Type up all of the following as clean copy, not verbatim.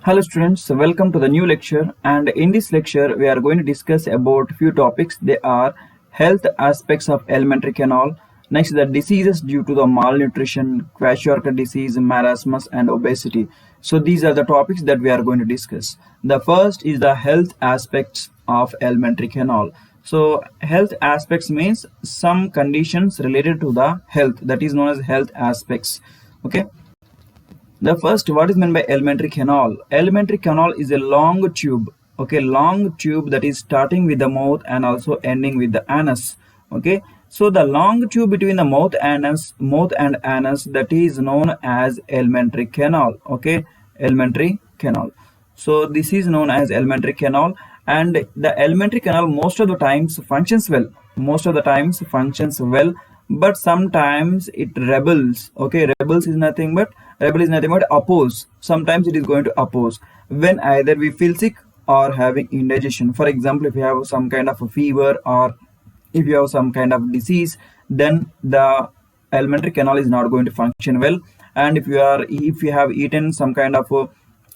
Hello students, welcome to the new lecture, and in this lecture we are going to discuss about few topics. They are health aspects of alimentary canal, next the diseases due to the malnutrition, kwashiorkor disease, marasmus and obesity. So these are the topics that we are going to discuss. The first is the health aspects of alimentary canal. So health aspects means some conditions related to the health, that is known as health aspects. Okay. The first, what is meant by alimentary canal? Alimentary canal is a long tube, okay, long tube that is starting with the mouth and also ending with the anus, okay. So the long tube between the mouth and anus, that is known as alimentary canal, okay, alimentary canal. So this is known as alimentary canal, and the alimentary canal most of the times functions well. Most of the times functions well, but sometimes it rebels. Okay, rebel is nothing but oppose. Sometimes it is going to oppose when either we feel sick or having indigestion. For example, if you have some kind of a fever or if you have some kind of disease, then the alimentary canal is not going to function well. And if you have eaten some kind of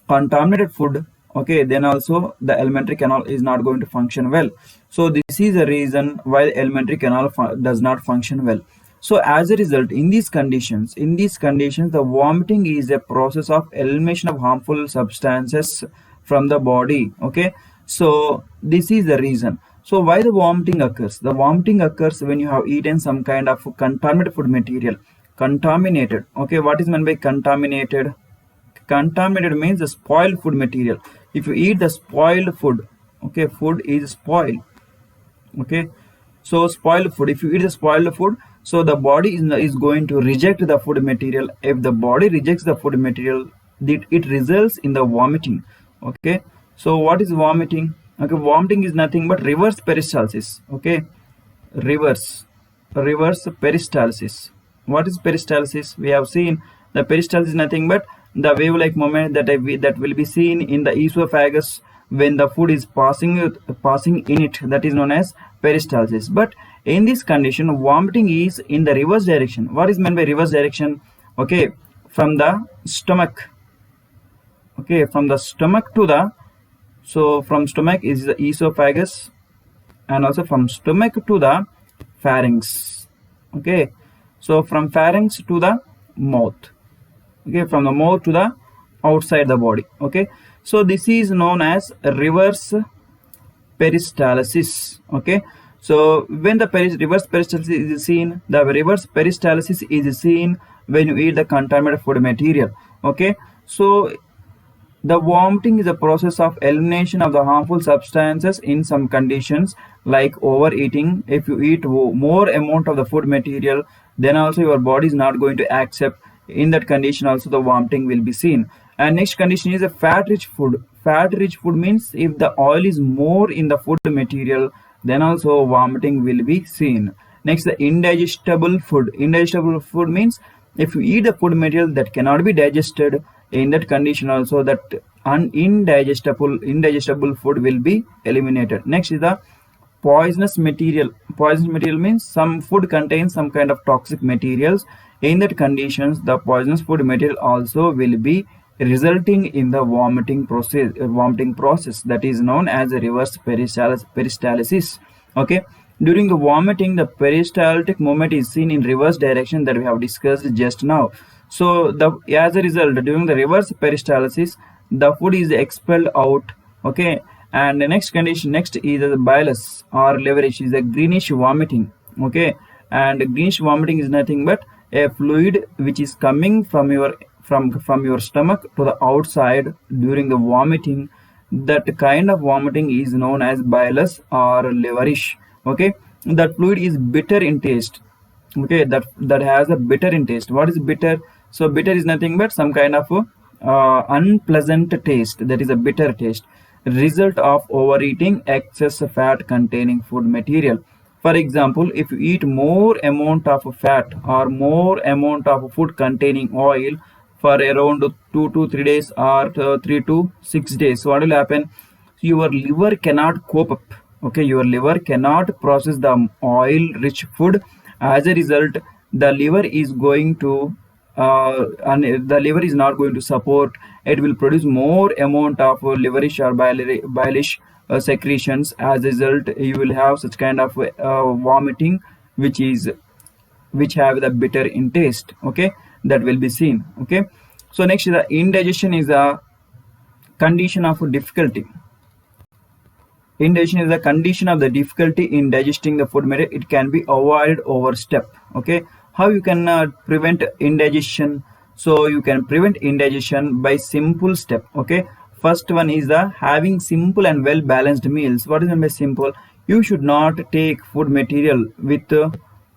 contaminated food, okay, then also the alimentary canal is not going to function well. So this is the reason why the alimentary canal does not function well. So as a result, in these conditions, the vomiting is a process of elimination of harmful substances from the body, okay. So this is the reason. So why the vomiting occurs? The vomiting occurs when you have eaten some kind of contaminated food material. Contaminated, okay. What is meant by contaminated? Contaminated means the spoiled food material. If you eat the spoiled food, okay, food is spoiled, okay. So spoiled food, if you eat the spoiled food, so the body is going to reject the food material. If the body rejects the food material, it results in the vomiting, okay. So what is vomiting? Okay, vomiting is nothing but reverse peristalsis, okay. Reverse peristalsis. What is peristalsis? We have seen the peristalsis is nothing but the wave-like movement that will be seen in the esophagus when the food is passing in it. That is known as peristalsis. But in this condition, vomiting is in the reverse direction. What is meant by reverse direction? Okay, from the stomach. Okay, from the stomach to the, so from stomach is the esophagus, and also from stomach to the pharynx. Okay, so from pharynx to the mouth. Okay, from the mouth to the outside the body. Okay, so this is known as reverse peristalsis. Okay, so when the reverse peristalsis is seen, the reverse peristalsis is seen when you eat the contaminated food material. Okay, so the vomiting is a process of elimination of the harmful substances in some conditions like overeating. If you eat more amount of the food material, then also your body is not going to accept. In that condition also the vomiting will be seen. And next condition is a fat-rich food. Fat-rich food means if the oil is more in the food material, then also vomiting will be seen. Next, the indigestible food. Indigestible food means if you eat the food material that cannot be digested, in that condition also that indigestible food will be eliminated. Next is the poisonous material. Poisonous material means some food contains some kind of toxic materials. In that conditions, the poisonous food material also will be resulting in the vomiting process that is known as a reverse peristalsis. Okay, during the vomiting, the peristaltic movement is seen in reverse direction that we have discussed just now. So as a result, during the reverse peristalsis, the food is expelled out. Okay, and the next condition is the bilus or liverish is a greenish vomiting. Okay, and greenish vomiting is nothing but a fluid which is coming from your stomach to the outside during the vomiting. That kind of vomiting is known as bilus or liverish. Okay, that fluid is bitter in taste. Okay, that has a bitter in taste. What is bitter? So bitter is nothing but some kind of unpleasant taste. That is a bitter taste, result of overeating excess fat containing food material. For example, if you eat more amount of fat or more amount of food containing oil for around 2 to 3 days or 3 to 6 days, what will happen? Your liver cannot cope up. Okay, your liver cannot process the oil rich food. As a result, the liver is going to and the liver is not going to support, it will produce more amount of liverish or bilish secretions. As a result, you will have such kind of vomiting, which have the bitter in taste. Okay, that will be seen. Okay, so next, the indigestion is a condition of difficulty. Indigestion is a condition of the difficulty in digesting the food material. It can be avoided over step. Okay, how you can prevent indigestion? So you can prevent indigestion by simple step. Okay, first one is the having simple and well balanced meals. What is meant by simple? You should not take food material with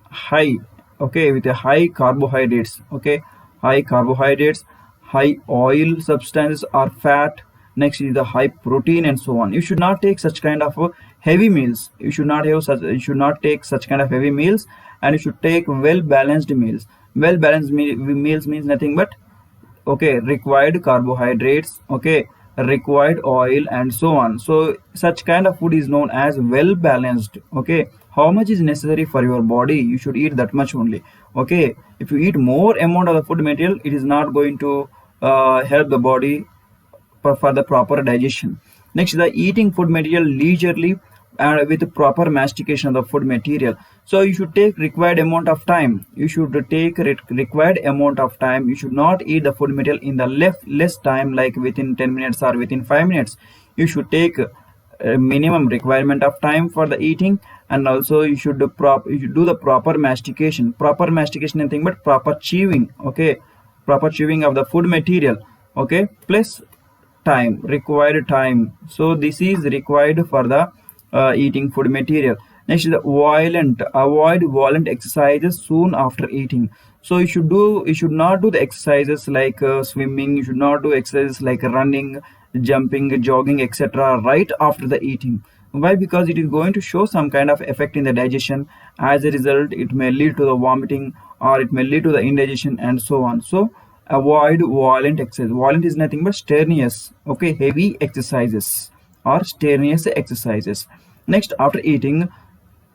high, okay, with a high carbohydrates. Okay, high carbohydrates, high oil substances or fat. Next is the high protein and so on. You should not take such kind of heavy meals. You should not take such kind of heavy meals, and you should take well balanced meals. Well balanced meals means nothing but, okay, required carbohydrates, okay, required oil and so on. So such kind of food is known as well balanced. Okay, how much is necessary for your body, you should eat that much only. Okay, if you eat more amount of the food material, it is not going to help the body for the proper digestion. Next, the eating food material leisurely and with proper mastication of the food material. So you should take required amount of time. You should take required amount of time. You should not eat the food material in the less time, like within 10 minutes or within 5 minutes. You should take a minimum requirement of time for the eating, and also you should do the proper mastication. Proper mastication is nothing but proper chewing. Okay, proper chewing of the food material. Okay, plus time, required time. So this is required for the eating food material. Next is the avoid violent exercises soon after eating. So you should not do the exercises like swimming. You should not do exercises like running, jumping, jogging, etc. right after the eating. Why? Because it is going to show some kind of effect in the digestion. As a result, it may lead to the vomiting, or it may lead to the indigestion and so on. So avoid violent exercise. Violent is nothing but strenuous, okay, heavy exercises or strenuous exercises. Next, after eating,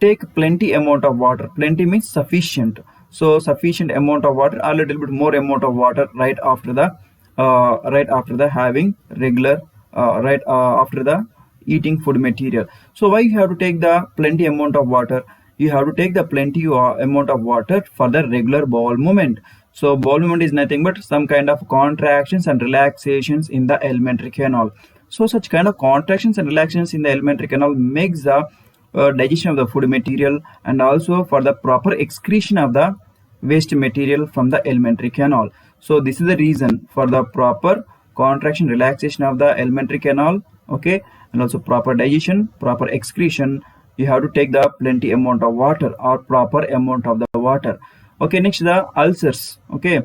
take plenty amount of water. Plenty means sufficient. So sufficient amount of water, a little bit more amount of water right after the having regular after the eating food material. So why you have to take the plenty amount of water? You have to take the plenty amount of water for the regular bowel movement. So bowel movement is nothing but some kind of contractions and relaxations in the alimentary canal. So such kind of contractions and relaxations in the alimentary canal makes the digestion of the food material, and also for the proper excretion of the waste material from the alimentary canal. So this is the reason for the proper contraction, relaxation of the alimentary canal. Okay, and also proper digestion, proper excretion. You have to take the plenty amount of water or proper amount of the water. Okay, next the ulcers. Okay,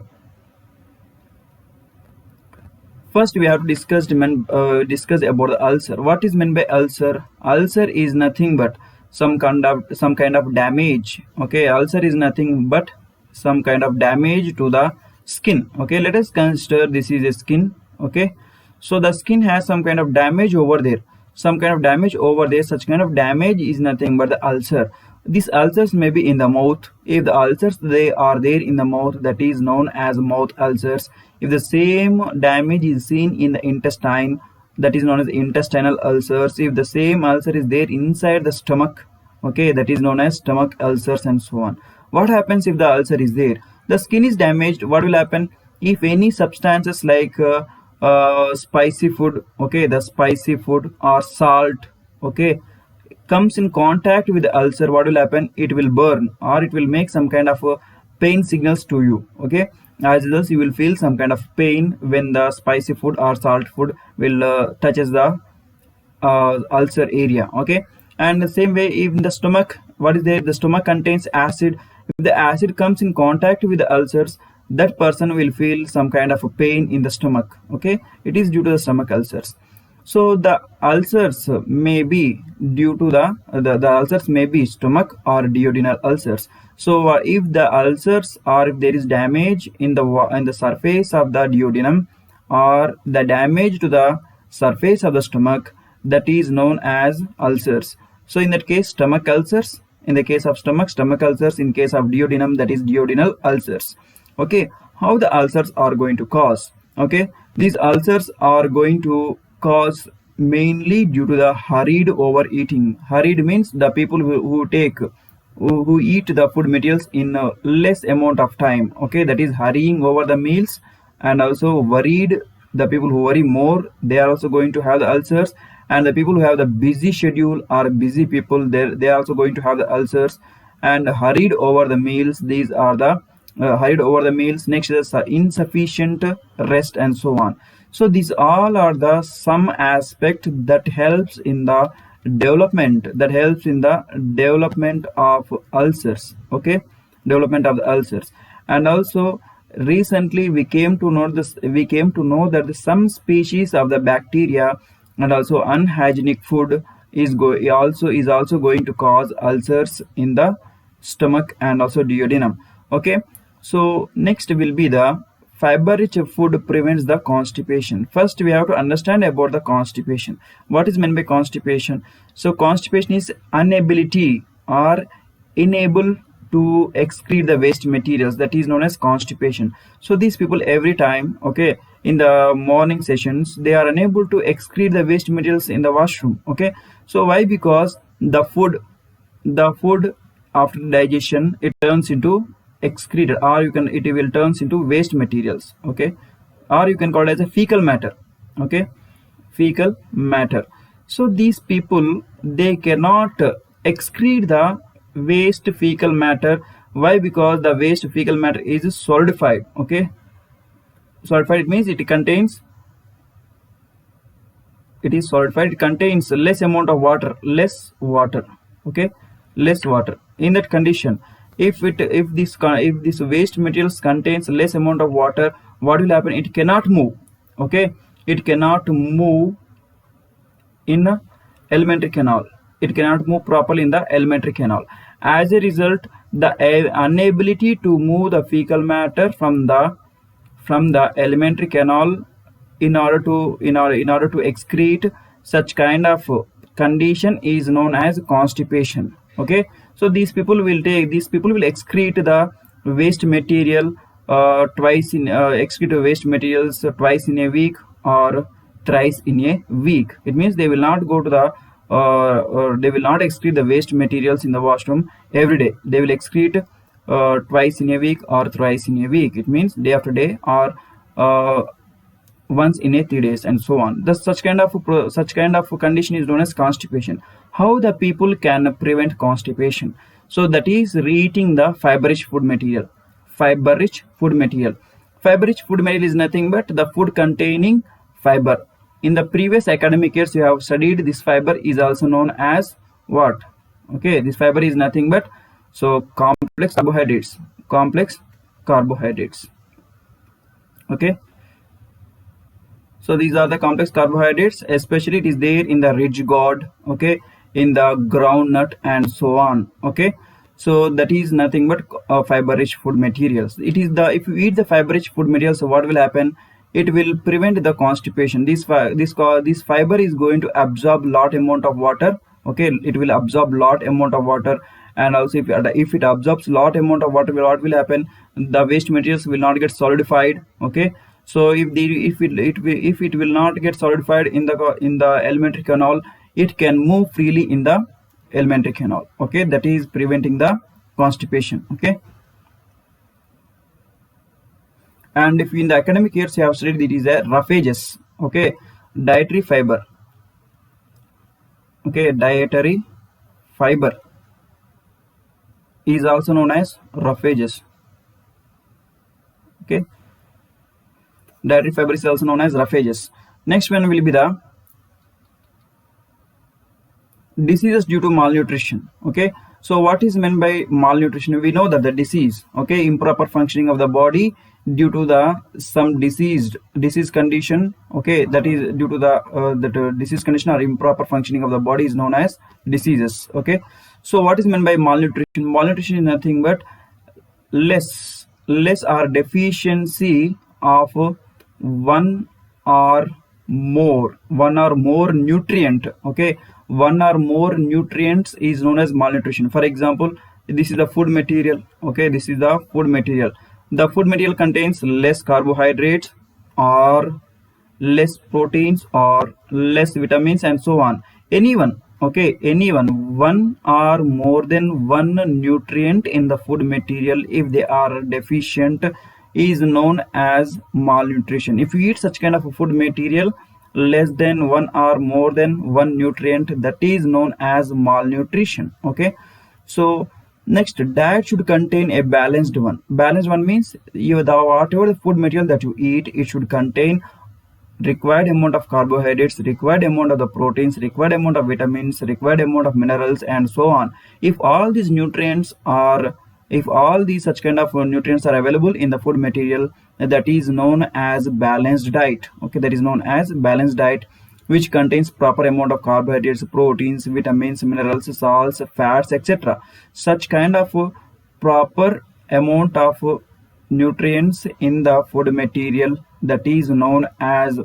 first we have to discuss about the ulcer. What is meant by ulcer? Ulcer is nothing but some kind of damage. Okay, ulcer is nothing but some kind of damage to the skin. Okay, let us consider this is a skin. Okay, so the skin has some kind of damage over there. Such kind of damage is nothing but the ulcer. These ulcers may be in the mouth. If the ulcers they are there in the mouth, that is known as mouth ulcers. If the same damage is seen in the intestine, that is known as intestinal ulcers. If the same ulcer is there inside the stomach, okay, that is known as stomach ulcers and so on. What happens if the ulcer is there? The skin is damaged. What will happen? If any substances like spicy food, okay, the spicy food or salt, okay, comes in contact with the ulcer, what will happen? It will burn, or it will make some kind of pain signals to you. Okay, as well as you will feel some kind of pain when the spicy food or salt food will touches the ulcer area. Okay, and the same way in the stomach, what is there? The stomach contains acid. If the acid comes in contact with the ulcers, that person will feel some kind of a pain in the stomach. Okay, it is due to the stomach ulcers. So the ulcers may be due to the ulcers may be stomach or duodenal ulcers. So if the ulcers, or if there is damage in the surface of the duodenum, or the damage to the surface of the stomach, that is known as ulcers. So in that case, stomach ulcers. In the case of stomach ulcers. In case of duodenum, that is duodenal ulcers. Okay, how the ulcers are going to cause? Okay, These ulcers are going to cause mainly due to the hurried overeating. Hurried means the people who eat the food materials in a less amount of time. Okay, that is hurrying over the meals, and also worried. The people who worry more, they are also going to have the ulcers, and the people who have the busy schedule or busy people, they are also going to have the ulcers. And hurried over the meals, these are the hurried over the meals. Next is insufficient rest and so on. So these all are the some aspect that helps in the development of ulcers. Okay, development of the ulcers. And also recently we came to know that some species of the bacteria and also unhygienic food is also going to cause ulcers in the stomach and also duodenum. Okay, so next will be the fiber rich food prevents the constipation. First we have to understand about the constipation. What is meant by constipation? So constipation is inability or unable to excrete the waste materials, that is known as constipation. So these people every time, okay, in the morning sessions, they are unable to excrete the waste materials in the washroom. Okay, so why? Because the food after digestion, it turns into excreted, or it will turns into waste materials. Okay, or you can call it as a fecal matter. Okay, fecal matter. So these people, they cannot excrete the waste fecal matter. Why? Because the waste fecal matter is solidified. Okay, solidified, it means it is solidified, it contains less amount of water, less water. Okay, less water. In that condition, if this waste materials contains less amount of water, what will happen? It cannot move. Okay, it cannot move in a alimentary canal. It cannot move properly in the alimentary canal. As a result, the inability to move the fecal matter from the alimentary canal in order to excrete, such kind of condition is known as constipation. Okay, so these people will excrete the waste material excrete waste materials twice in a week or thrice in a week. It means they will not go to the they will not excrete the waste materials in the washroom every day. They will excrete twice in a week or thrice in a week. It means day after day, or once in a 3 days, and so on. Such kind of condition is known as constipation. How the people can prevent constipation? So that is eating the fiber-rich food material. Fiber-rich food material. Fiber-rich food material is nothing but the food containing fiber. In the previous academic years, you have studied this fiber is also known as what? Okay, this fiber is nothing but complex carbohydrates. Complex carbohydrates. Okay. So these are the complex carbohydrates, especially it is there in the ridge gourd, okay, in the groundnut and so on. Okay, so that is nothing but fiber-rich food materials. It is if you eat the fiber-rich food materials, so what will happen? It will prevent the constipation. This fiber is going to absorb lot amount of water. Okay, it will absorb lot amount of water, and also if it absorbs lot amount of water, what will happen? The waste materials will not get solidified. Okay. So if it will not get solidified in the alimentary canal, it can move freely in the alimentary canal. Okay, that is preventing the constipation. Okay, and if in the academic years you have studied, it is a roughages. Okay, dietary fiber. Okay, dietary fiber is also known as roughages. Okay, dietary fiber is also known as roughages. Next one will be the diseases due to malnutrition. Okay, so what is meant by malnutrition? We know that the disease, okay, improper functioning of the body due to the some disease condition. Okay, that is due to the disease condition or improper functioning of the body is known as diseases. Okay, so what is meant by malnutrition? Malnutrition is nothing but less or deficiency of one or more nutrient. Okay, one or more nutrients is known as malnutrition. For example, this is the food material. Okay, this is the food material. The food material contains less carbohydrates or less proteins or less vitamins and so on. Anyone, okay, anyone, one or more than one nutrient in the food material, if they are deficient, is known as malnutrition. If you eat such kind of a food material less than one or more than one nutrient, that is known as malnutrition. Okay, so next, diet should contain a balanced one. Balanced one means whatever the food material that you eat, it should contain required amount of carbohydrates, required amount of the proteins, required amount of vitamins, required amount of minerals, and so on. If all these nutrients are, if all these such kind of nutrients are available in the food material, that is known as balanced diet. Okay, that is known as balanced diet, which contains proper amount of carbohydrates, proteins, vitamins, minerals, salts, fats, etc. Such kind of proper amount of nutrients in the food material, that is known as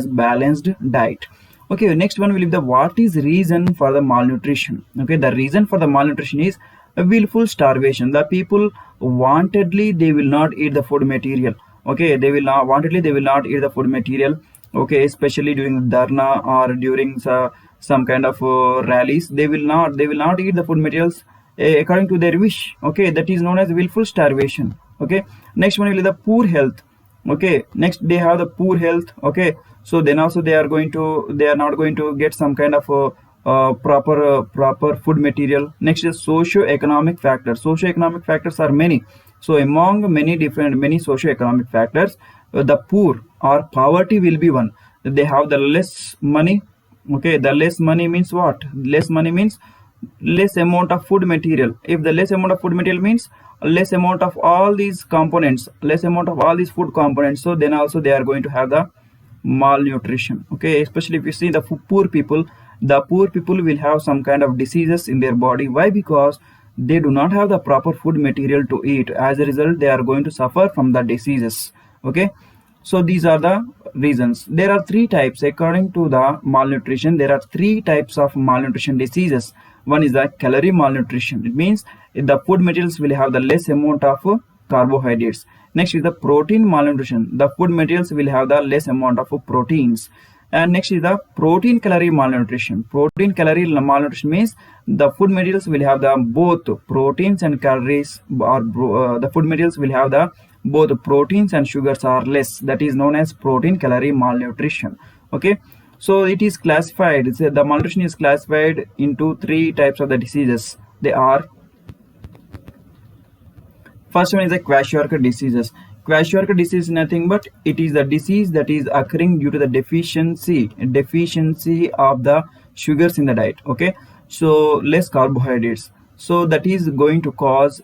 balanced diet. Okay, next one will be the what is reason for the malnutrition. Okay, the reason for the malnutrition is willful starvation. The people wantedly they will not eat the food material. Okay, they will not wantedly they will not eat the food material. Okay, especially during dharna or during some kind of rallies, they will not eat the food materials according to their wish. Okay, that is known as willful starvation. Okay, next one will be the poor health. Okay, next they have the poor health. Okay, so then also they are not going to get some kind of proper food material. Next is socio-economic factors. Socio-economic factors are many. So among many socio-economic factors, the poor or poverty will be one. They have the less money. Okay, the less money means what? Less money means less amount of food material. If the less amount of food material means less amount of all these components, less amount of all these food components, so then also they are going to have the malnutrition. Okay, especially if you see the poor people, the poor people will have some kind of diseases in their body. Why? Because they do not have the proper food material to eat. As a result, they are going to suffer from the diseases. Okay, so these are the reasons. There are three types according to the malnutrition. There are three types of malnutrition diseases. One is the calorie malnutrition. It means the food materials will have the less amount of carbohydrates. Next is the protein malnutrition. The food materials will have the less amount of proteins. And next is the protein calorie malnutrition. Protein calorie malnutrition means the food materials will have the both proteins and calories, or the food materials will have the both proteins and sugars are less. That is known as protein calorie malnutrition. Okay, so it is classified, the malnutrition is classified into three types of the diseases. They are, first one is the Kwashiorkor diseases. Kwashiorkor disease is nothing but it is the disease that is occurring due to the deficiency of the sugars in the diet. Okay, so less carbohydrates, so that is going to cause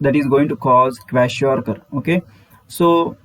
Kwashiorkor. Okay, so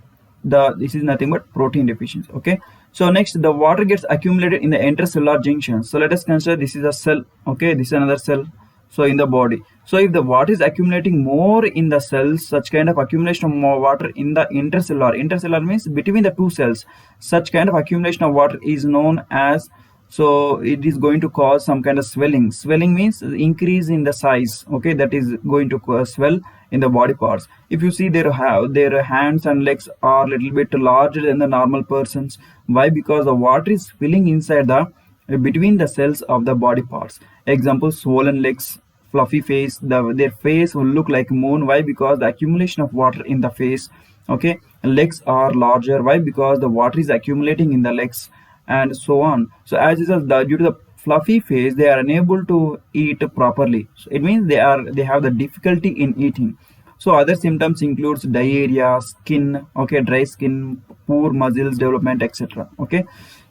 this is nothing but protein deficiency. Okay, so next, the water gets accumulated in the intercellular junction. So let us consider this is a cell. Okay, this is another cell. So in the body, so if the water is accumulating more in the cells, such kind of accumulation of more water in the intercellular means between the two cells, such kind of accumulation of water is known as, so it is going to cause some kind of swelling. Swelling means increase in the size. Okay, that is going to swell in the body parts. If you see their hands and legs are a little bit larger than the normal persons. Why? Because the water is filling inside the between the cells of the body parts. Example, swollen legs, fluffy face, their face will look like moon. Why? Because the accumulation of water in the face. Okay, legs are larger. Why? Because the water is accumulating in the legs, and so on. So as a result, due to the fluffy face, they are unable to eat properly. So it means they have the difficulty in eating. So other symptoms includes diarrhea, skin, okay, dry skin, poor muscles development, etc. Okay,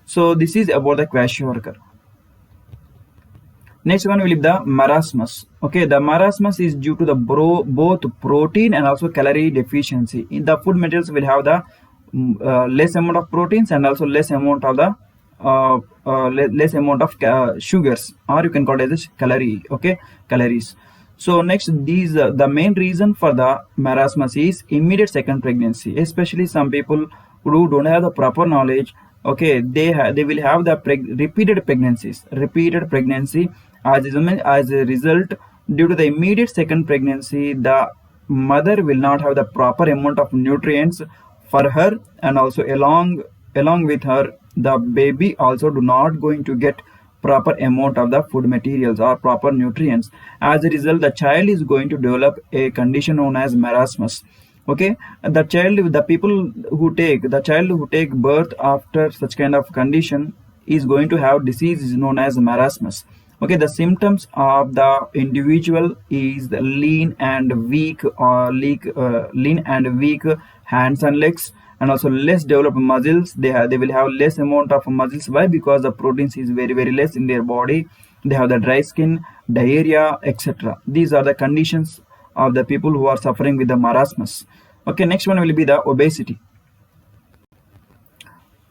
so this is about the Kwashiorkor. Next one will be the marasmus. Okay, the marasmus is due to the both protein and also calorie deficiency. In the food materials will have the less amount of proteins and also less amount of the less amount of sugars, or you can call it as calorie. Okay, calories. So next, these the main reason for the marasmus is immediate second pregnancy. Especially some people who don't have the proper knowledge. Okay, they will have the repeated pregnancy as a result. Due to the immediate second pregnancy, the mother will not have the proper amount of nutrients for her, and also along with her the baby also do not going to get proper amount of the food materials or proper nutrients. As a result, the child is going to develop a condition known as marasmus. Okay, the child who take birth after such kind of condition is going to have disease known as marasmus. Okay, the symptoms of the individual is the lean and weak hands and legs, and also less developed muscles. They will have less amount of muscles. Why? Because the proteins is very less in their body. They have the dry skin, diarrhea, etc. These are the conditions of the people who are suffering with the marasmus. Okay, next one will be the obesity.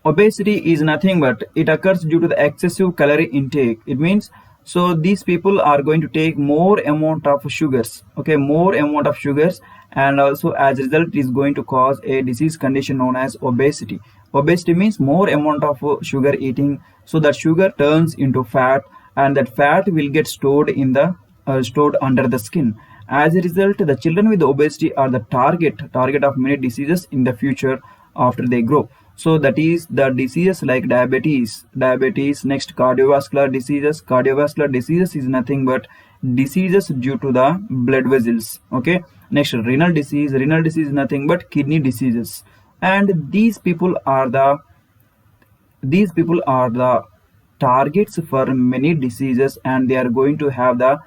Obesity is nothing but it occurs due to the excessive calorie intake. It means, so these people are going to take more amount of sugars. Okay, more amount of sugars, and also as a result is going to cause a disease condition known as obesity. Obesity means more amount of sugar eating, so that sugar turns into fat, and that fat will get stored under the skin. As a result, the children with obesity are the target of many diseases in the future after they grow. So that is the diseases like diabetes. Next, cardiovascular diseases. Cardiovascular diseases is nothing but diseases due to the blood vessels. Okay. Next, renal disease. Renal disease is nothing but kidney diseases. And these people are the targets for many diseases, and they are going to have the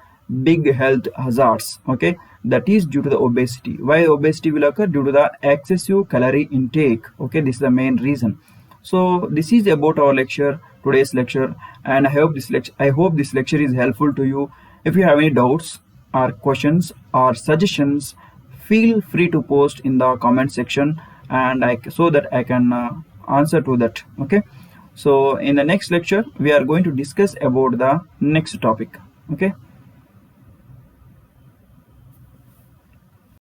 big health hazards. Okay, that is due to the obesity. Why obesity will occur? Due to the excessive calorie intake. Okay, this is the main reason. So this is about our today's lecture, and I hope this lecture is helpful to you. If you have any doubts or questions or suggestions, feel free to post in the comment section, and so that I can answer to that. Okay, so in the next lecture we are going to discuss about the next topic. Okay.